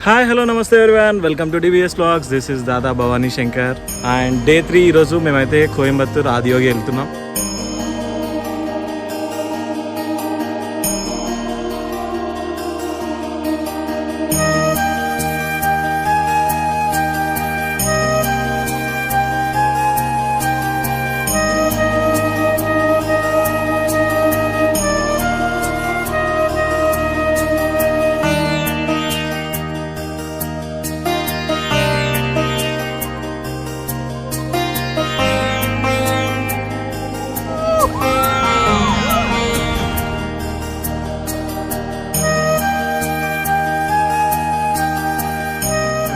Hi hello నమస్తే everyone, welcome to DVS vlogs. This is Dada Bhavani Shankar and day 3. ఈరోజు మేమైతే కోయంబత్తూర్ ఆదియోగి వెళ్తున్నాం.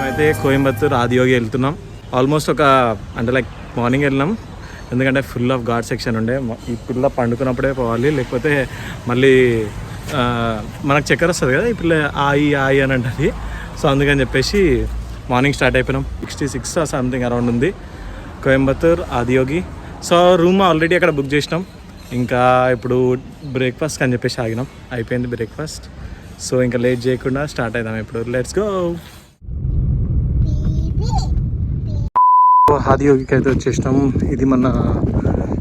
అయితే కోయంబత్తూర్ ఆదియోగి వెళ్తున్నాం. ఆల్మోస్ట్ లైక్ మార్నింగ్ వెళ్ళినాం, ఎందుకంటే ఫుల్ ఆఫ్ ఘాట్ సెక్షన్ ఉండే. ఈ పిల్ల పండుకున్నప్పుడే పోవాలి, లేకపోతే మళ్ళీ మనకు చక్కెర వస్తుంది కదా, ఈ పిల్ల ఆయి అని అంటుంది. సో అందుకని చెప్పేసి మార్నింగ్ స్టార్ట్ అయిపోయినాం. 66 సంథింగ్ అరౌండ్ ఉంది Coimbatore Adiyogi. So room already అక్కడ బుక్ చేసినాం. ఇంకా ఇప్పుడు బ్రేక్ఫాస్ట్ అని చెప్పేసి ఆగినాం. అయిపోయింది బ్రేక్ఫాస్ట్. సో ఇంకా లేట్ చేయకుండా స్టార్ట్ అవుదాం ఇప్పుడు. Let's go. ఆదియోగికి అయితే వచ్చేసినాం. ఇది మన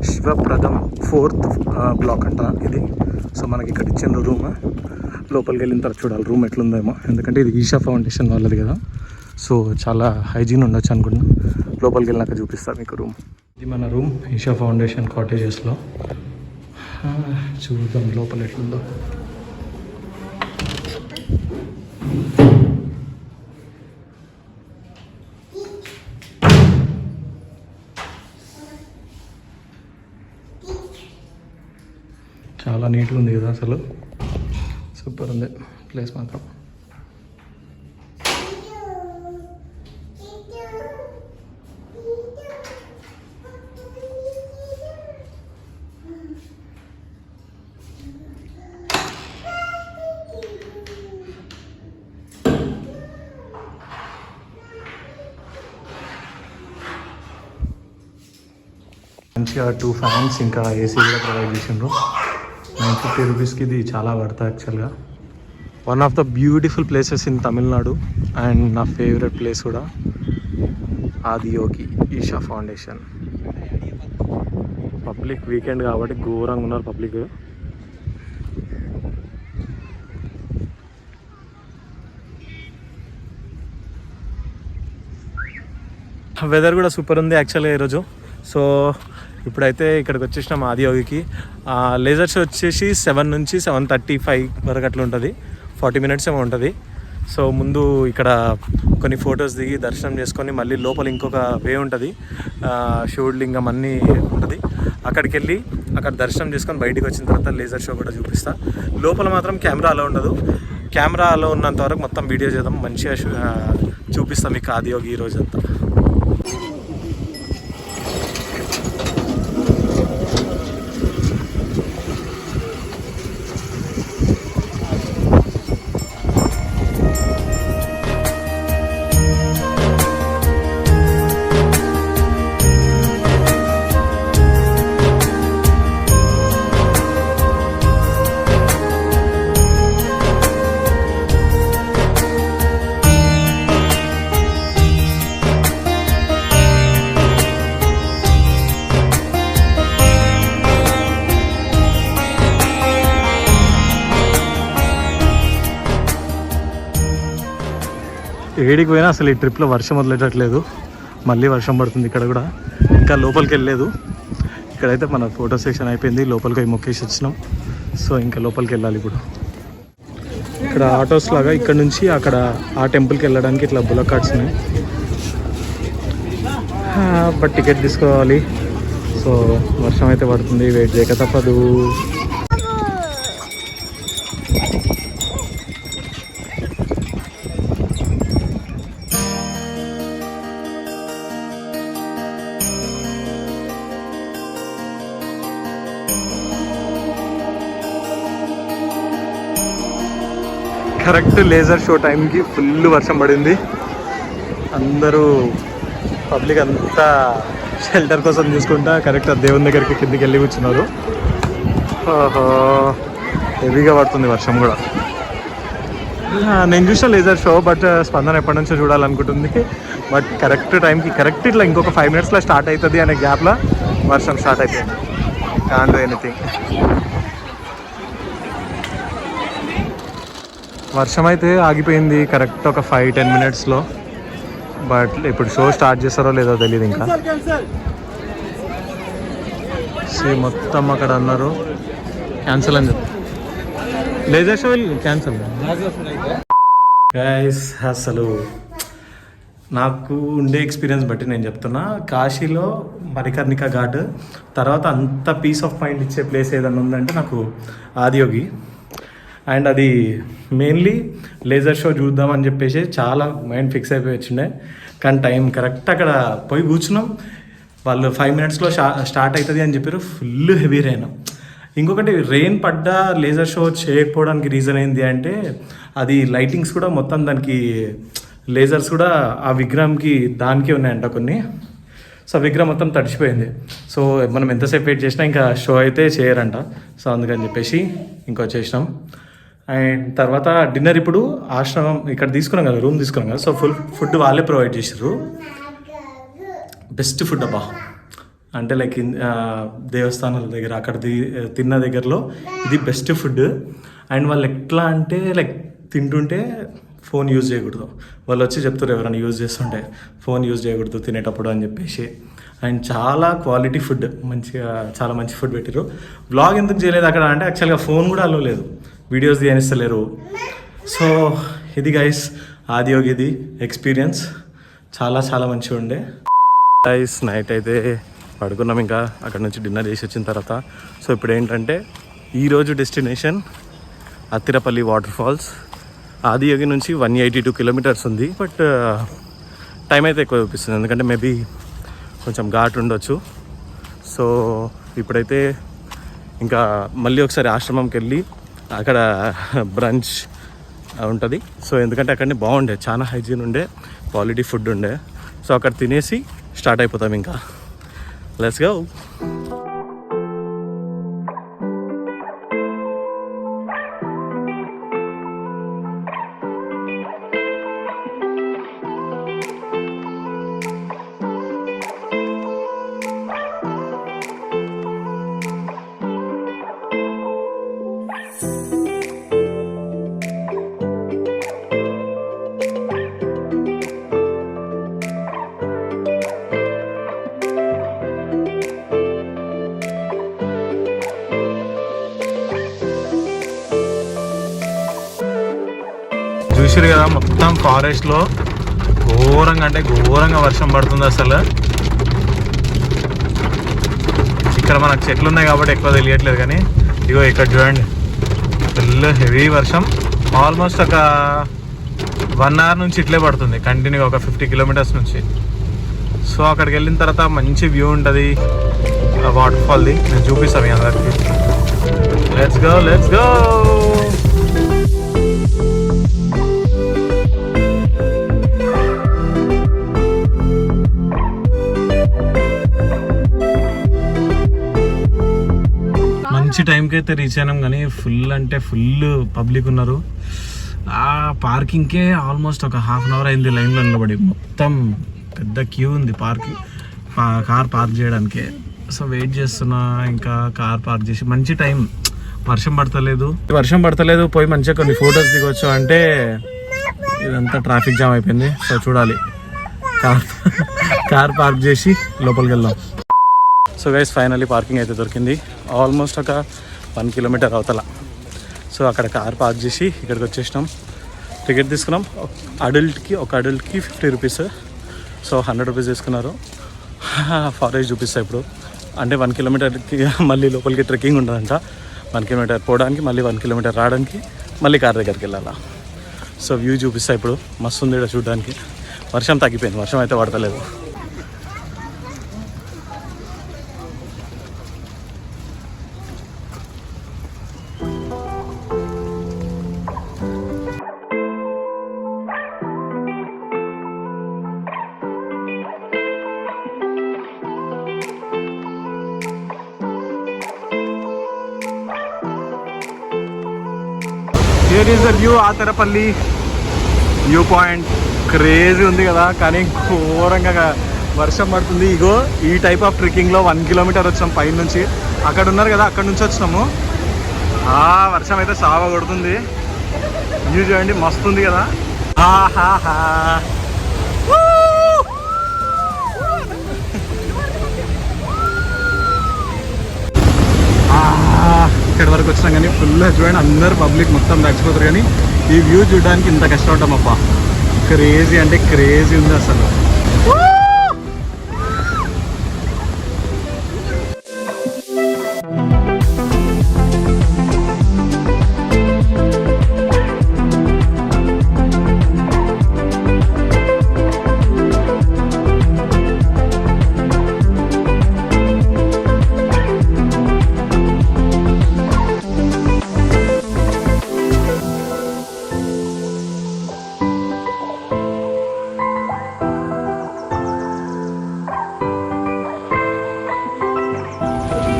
శివప్రదం 4th బ్లాక్ అంట ఇది. సో మనకి ఇక్కడ ఇచ్చిన రూమ్. లోపలికి వెళ్ళిన తర్వాత చూడాలి రూమ్ ఎట్లుందేమో, ఎందుకంటే ఇది ఈషా ఫౌండేషన్ వాళ్ళది కదా. సో చాలా హైజీన్ ఉండొచ్చు అనుకుంటున్నాం. లోపలికి వెళ్ళినాక చూపిస్తాను మీకు రూమ్. ఇది మన రూమ్ ఈషా ఫౌండేషన్ కాటేజెస్లో. చూద్దాం లోపల ఎట్లుందో. చాలా నీట్గా ఉంది కదా, అసలు సూపర్ ఉంది ప్లేస్ మాత్రం. మంచిగా 2 ఫ్యాన్స్ ఇంకా ఏసీ కూడా ప్రొవైడ్ చేసిండ్రు. 950 రూపీస్కి ఇది చాలా పడుతుంది యాక్చువల్గా. One of the beautiful places in Tamil Nadu and నా ఫేవరెట్ ప్లేస్ కూడా Adiyogi Isha foundation. Public weekend కాబట్టి ఘోరంగా ఉన్నారు పబ్లిక్. వెదర్ కూడా సూపర్ ఉంది యాక్చువల్గా ఈరోజు. సో ఇప్పుడైతే ఇక్కడికి వచ్చేసినాం ఆదియోగికి. లేజర్ షో వచ్చేసి 7 నుంచి 7:35 వరకు అట్లా ఉంటుంది. 40 minutes ఏమో ఉంటుంది. సో ముందు ఇక్కడ కొన్ని ఫొటోస్ దిగి దర్శనం చేసుకొని మళ్ళీ లోపల ఇంకొక వే ఉంటుంది, శివలింగం అన్నీ ఉంటుంది. అక్కడికి వెళ్ళి అక్కడ దర్శనం చేసుకొని బయటికి వచ్చిన తర్వాత లేజర్ షో కూడా చూపిస్తా. లోపల మాత్రం కెమెరా అలో ఉండదు. కెమెరా అలో ఉన్నంత వరకు మొత్తం వీడియో చేద్దాం, మంచిగా చూపిస్తాం మీకు ఆదియోగి ఈరోజు అంతా. ఏడికి పోయినా అసలు ఈ ట్రిప్లో వర్షం వదిలేటట్లేదు. మళ్ళీ వర్షం పడుతుంది ఇక్కడ కూడా. ఇంకా లోపలికి వెళ్ళలేదు. ఇక్కడైతే మన ఫోటో సెక్షన్ అయిపోయింది. లోపలికి పోయి మొక్కేసి వచ్చినాం. సో ఇంకా లోపలికి వెళ్ళాలి ఇప్పుడు. ఇక్కడ ఆటోస్ లాగా ఇక్కడ నుంచి అక్కడ ఆ టెంపుల్కి వెళ్ళడానికి ఇట్లా బుల్లక్ కార్ట్స్ ఉన్నాయి. బట్ టికెట్ తీసుకోవాలి. సో వర్షం అయితే పడుతుంది, వెయిట్ చేయక తప్పదు. కరెక్ట్ లేజర్ షో టైంకి ఫుల్ వర్షం పడింది. అందరూ పబ్లిక్ అంతా షెల్టర్ కోసం చూసుకుంటా కరెక్ట్ దేవుని దగ్గరికి కిందికి వెళ్ళి కూర్చున్నారు. హెవీగా పడుతుంది వర్షం కూడా. నేను చూసిన లేజర్ షో, బట్ స్పందన ఎప్పటి నుంచో చూడాలనుకుంటుంది. బట్ కరెక్ట్ టైంకి కరెక్ట్ ఇట్లా ఇంకొక 5 minutesలో స్టార్ట్ అవుతుంది అనే గ్యాప్లో వర్షం స్టార్ట్ అయిపోయింది. Can't do anything. వర్షం అయితే ఆగిపోయింది కరెక్ట్ ఒక 5-10 minutesలో. బట్ ఇప్పుడు షో స్టార్ట్ చేస్తారో లేదో తెలియదు ఇంకా. మొత్తం అక్కడ అన్నారు క్యాన్సిల్ అని చెప్పి లేజర్ షో క్యాన్సిల్. గైస్ అసలు నాకు ఉండే ఎక్స్పీరియన్స్ బట్టి నేను చెప్తున్నా, కాశీలో మణికర్ణిక ఘాట్ తర్వాత అంత పీస్ ఆఫ్ మైండ్ ఇచ్చే ప్లేస్ ఏదైనా ఉందంటే నాకు ఆదియోగి. అండ్ అది మెయిన్లీ లేజర్ షో చూద్దామని చెప్పేసి చాలా మైండ్ ఫిక్స్ అయిపోయి వచ్చిండే. కానీ టైం కరెక్ట్ అక్కడ పోయి కూర్చున్నాం, వాళ్ళు 5 minutesలో స్టార్ట్ అవుతుంది అని చెప్పారు. Full heavy rain. ఇంకొకటి రెయిన్ పడ్డా లేజర్ షో చేయకపోవడానికి రీజన్ ఏంటి అంటే అది లైటింగ్స్ కూడా మొత్తం దానికి లేజర్స్ కూడా ఆ విగ్రహంకి దానికే ఉన్నాయంట కొన్ని. సో విగ్రహం మొత్తం తడిచిపోయింది. సో మనం ఎంతసేపు వెయిట్ చేసినా ఇంకా షో అయితే చేయరంట. సో అందుకని చెప్పేసి ఇంకొచ్చేసినాం. అండ్ తర్వాత డిన్నర్ ఇప్పుడు ఆశ్రమం ఇక్కడ తీసుకున్నాం కదా, రూమ్ తీసుకున్నాం కదా. సో ఫుడ్ వాళ్ళే ప్రొవైడ్ చేసారు. బెస్ట్ ఫుడ్ అబ్బా, అంటే లైక్ దేవస్థానాల దగ్గర అక్కడ తిన్న దగ్గరలో ఇది బెస్ట్ ఫుడ్. అండ్ వాళ్ళు ఎట్లా అంటే లైక్ తింటుంటే ఫోన్ యూజ్ చేయకూడదు. వాళ్ళు వచ్చి చెప్తారు ఎవరైనా యూజ్ చేస్తుంటే ఫోన్ యూజ్ చేయకూడదు తినేటప్పుడు అని చెప్పేసి. అండ్ చాలా క్వాలిటీ ఫుడ్, మంచిగా చాలా మంచి ఫుడ్ పెట్టారు. వ్లాగ్ ఎందుకు చేయలేదు అక్కడ అంటే యాక్చువల్గా ఫోన్ కూడా అలో లేదు, వీడియోస్ తీయనిస్తలేరు. సో ఇది గైస్ ఆదియోగిది ఎక్స్పీరియన్స్ చాలా చాలా మంచిగా ఉండే. గైస్ నైట్ అయితే పడుకున్నాం, ఇంకా అక్కడ నుంచి డిన్నర్ చేసి వచ్చిన తర్వాత. సో ఇప్పుడు ఏంటంటే ఈరోజు destination Athirappilly waterfalls. Adiyogi నుంచి 182 kilometers ఉంది. బట్ టైం అయితే ఎక్కువ చూపిస్తుంది ఎందుకంటే మేబీ కొంచెం ఘాట్ ఉండొచ్చు. సో ఇప్పుడైతే ఇంకా మళ్ళీ ఒకసారి ఆశ్రమంకి వెళ్ళి అక్కడ బ్రంచ్ ఉంటుంది. సో ఎందుకంటే అక్కడనే బాగుండే, చాలా హైజీన్ ఉండే, క్వాలిటీ ఫుడ్ ఉండే. సో అక్కడ తినేసి స్టార్ట్ అయిపోతాం ఇంకా. Let's go. చూసారు కదా మొత్తం ఫారెస్ట్లో ఘోరంగా అంటే ఘోరంగా వర్షం పడుతుంది అసలు. ఇక్కడ మనకు చెట్లు ఉన్నాయి కాబట్టి ఎక్కువ తెలియట్లేదు, కానీ ఇగో ఇక్కడ చూడండి ఫుల్ హెవీ వర్షం. ఆల్మోస్ట్ ఒక 1 hour నుంచి ఇట్లే పడుతుంది కంటిన్యూగా, ఒక 50 kilometers నుంచి. సో అక్కడికి వెళ్ళిన తర్వాత మంచి వ్యూ ఉంటుంది వాటర్ ఫాల్ది, నేను చూపిస్తాను మీ అందరికి. Let's go let's go. మంచి టైంకి అయితే రీచ్ అయినాం, కానీ ఫుల్ అంటే ఫుల్ పబ్లిక్ ఉన్నారు. ఆ పార్కింగ్కే ఆల్మోస్ట్ ఒక 1/2 hour అయింది లైన్లో నిలబడి. మొత్తం పెద్ద క్యూ ఉంది కార్ పార్క్ చేయడానికి. సో వెయిట్ చేస్తున్నా, ఇంకా కార్ పార్క్ చేసి మంచి టైం. వర్షం పడతలేదు పోయి మంచిగా కొన్ని ఫొటోస్ దిగొచ్చు అంటే ఇదంతా ట్రాఫిక్ జామ్ అయిపోయింది. సో చూడాలి, కార్ పార్క్ చేసి లోపలికి వెళ్దాం. సో గైస్ ఫైనల్లీ పార్కింగ్ అయితే దొరికింది, ఆల్మోస్ట్ ఒక 1 kilometer అవతల. సో అక్కడ కార్ పార్క్ చేసి ఇక్కడికి వచ్చేసినాం. టికెట్ తీసుకున్నాం. ఒక అడల్ట్కి 50 rupees. సో 100 rupees తీసుకున్నారు. ఫారెస్ట్ చూపిస్తా ఇప్పుడు. అంటే 1 kilometerకి మళ్ళీ లోపలికి ట్రెక్కింగ్ ఉంటుందంట. 1 kilometer పోవడానికి, మళ్ళీ 1 kilometer రావడానికి, మళ్ళీ కార్ దగ్గరికి వెళ్ళాలా. సో వ్యూ చూపిస్తా ఇప్పుడు. మస్తు ఉంది ఇక్కడ చూడడానికి. వర్షం తగ్గిపోయింది, వర్షం అయితే పడతలేదు. Here is the view Athirappilly view point. Crazy ఉంది కదా, కానీ ఘోరంగా వర్షం పడుతుంది. ఇగో ఈ టైప్ ఆఫ్ ట్రెక్కింగ్లో 1 కిలోమీటర్ వచ్చాం పైన నుంచి. అక్కడ ఉన్నారు కదా, అక్కడ నుంచి వచ్చినాము. వర్షం అయితే సావ కొడుతుంది. వ్యూ చూడండి, మస్తు ఉంది కదా. ఆహాహా, ఇక్కడ వరకు వచ్చినాం కానీ ఫుల్ చూడండి, అందరు పబ్లిక్ మొత్తం తగ్గిపోతారు. కానీ ఈ వ్యూ చూడడానికి ఇంత కష్టపడ్డాం అబ్బా. క్రేజీ అంటే క్రేజీ ఉంది అసలు.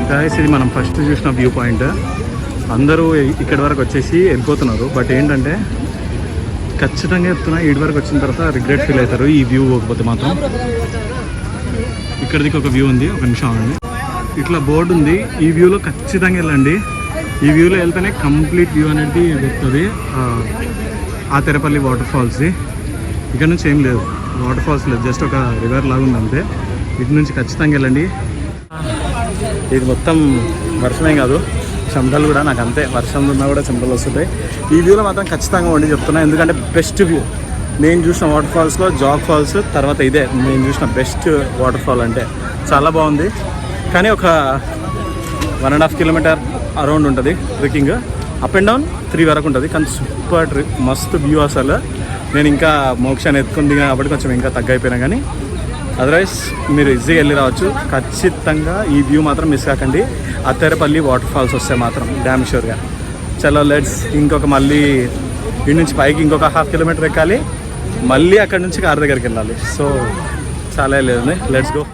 గాయస్, ఇది మనం ఫస్ట్ చూసిన వ్యూ పాయింట్. అందరూ ఇక్కడి వరకు వచ్చేసి వెళ్ళిపోతున్నారు. బట్ ఏంటంటే ఖచ్చితంగా చెప్తున్నా, ఇటు వరకు వచ్చిన తర్వాత రిగ్రెట్ ఫీల్ అవుతారు ఈ వ్యూ పోకపోతే మాత్రం. ఇక్కడికి ఒక వ్యూ ఉంది, ఒక నిమిషం అండి. ఇట్లా బోర్డు ఉంది, ఈ వ్యూలో ఖచ్చితంగా వెళ్ళండి. ఈ వ్యూలో వెళ్తేనే కంప్లీట్ వ్యూ అనేది దొరుకుతుంది. ఆతరపల్లి వాటర్ ఫాల్స్ది. ఇక్కడ నుంచి ఏం లేదు, వాటర్ ఫాల్స్ లేదు, జస్ట్ ఒక రివర్ లాగా ఉంది అంతే. ఇటు నుంచి ఖచ్చితంగా వెళ్ళండి. ఇది మొత్తం వర్షమే కాదు, చెమటలు కూడా. నాకు అంతే, వర్షం ఉన్నా కూడా చెమటలు వస్తుంటాయి. ఈ వ్యూలో మాత్రం ఖచ్చితంగా ఉండి చెప్తున్నా, ఎందుకంటే బెస్ట్ వ్యూ. నేను చూసిన వాటర్ ఫాల్స్లో జాగ్ ఫాల్స్ తర్వాత ఇదే నేను చూసిన బెస్ట్ వాటర్ ఫాల్. అంటే చాలా బాగుంది. కానీ ఒక 1.5 కిలోమీటర్ అరౌండ్ ఉంటుంది ట్రెక్కింగ్. అప్ అండ్ డౌన్ 3 వరకు ఉంటుంది. కానీ సూపర్ మస్తు వ్యూ అసలు. నేను ఇంకా మోక్షాన్ని ఎత్తుకుంది కాబట్టి కొంచెం ఇంకా తగ్గైపోయినా, కానీ అదర్వైజ్ మీరు ఈజీగా వెళ్ళి రావచ్చు. ఖచ్చితంగా ఈ వ్యూ మాత్రం మిస్ కాకండి. అత్తేరపల్లి వాటర్ ఫాల్స్ వస్తే మాత్రం డ్యామ్ షూర్గా. చలో లెట్స్ ఇంకొక మళ్ళీ ఇటు నుంచి పైకి ఇంకొక 1/2 కిలోమీటర్ ఎక్కాలి. మళ్ళీ అక్కడ నుంచి కార్ దగ్గరికి వెళ్ళాలి. సో చాలా లేదు, లెట్స్ గో.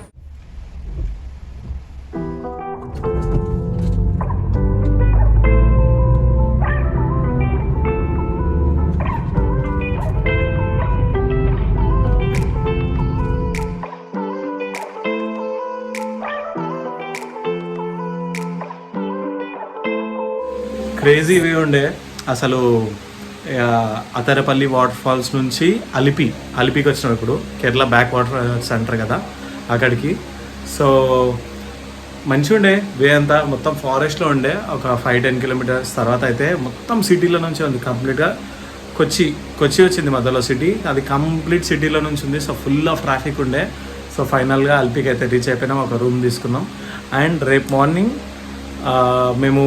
క్రేజీ వ్యూ ఉండే అసలు. అతరపల్లి వాటర్ ఫాల్స్ నుంచి అలిపికి వచ్చినాం ఇప్పుడు. కేరళ బ్యాక్ వాటర్ సెంటర్ కదా అక్కడికి. సో మంచిగా ఉండే వే అంతా. మొత్తం ఫారెస్ట్లో ఉండే ఒక 5-10 కిలోమీటర్స్. తర్వాత అయితే మొత్తం సిటీలో నుంచి ఉంది కంప్లీట్గా. కొచ్చి వచ్చింది మధ్యలో సిటీ, అది కంప్లీట్ సిటీలో నుంచి ఉంది. సో ఫుల్ ఆఫ్ ట్రాఫిక్ ఉండే. సో ఫైనల్గా అలిపికి అయితే రీచ్ అయిపోయినాం. ఒక రూమ్ తీసుకున్నాం. అండ్ రేపు మార్నింగ్ మేము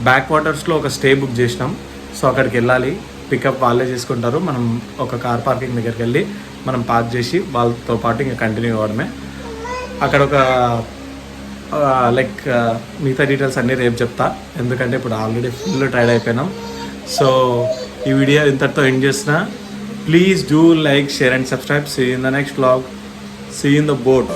బ్యాక్ వాటర్స్లో ఒక స్టే బుక్ చేసినాం. సో అక్కడికి వెళ్ళాలి. పికప్ వాళ్ళే చేసుకుంటారు. మనం ఒక కార్ పార్కింగ్ దగ్గరికి వెళ్ళి మనం పార్క్ చేసి వాళ్ళతో పాటు ఇంకా కంటిన్యూ అవ్వడమే. అక్కడ ఒక లైక్ మిగతా డీటెయిల్స్ అన్నీ రేపు చెప్తా, ఎందుకంటే ఇప్పుడు ఆల్రెడీ ఫుల్ టైర్డ్ అయిపోయినాం. సో ఈ వీడియో ఇంతటితో ఎండ్ చేసిన. Please do like, share and subscribe. See in the next vlog. See in the boat.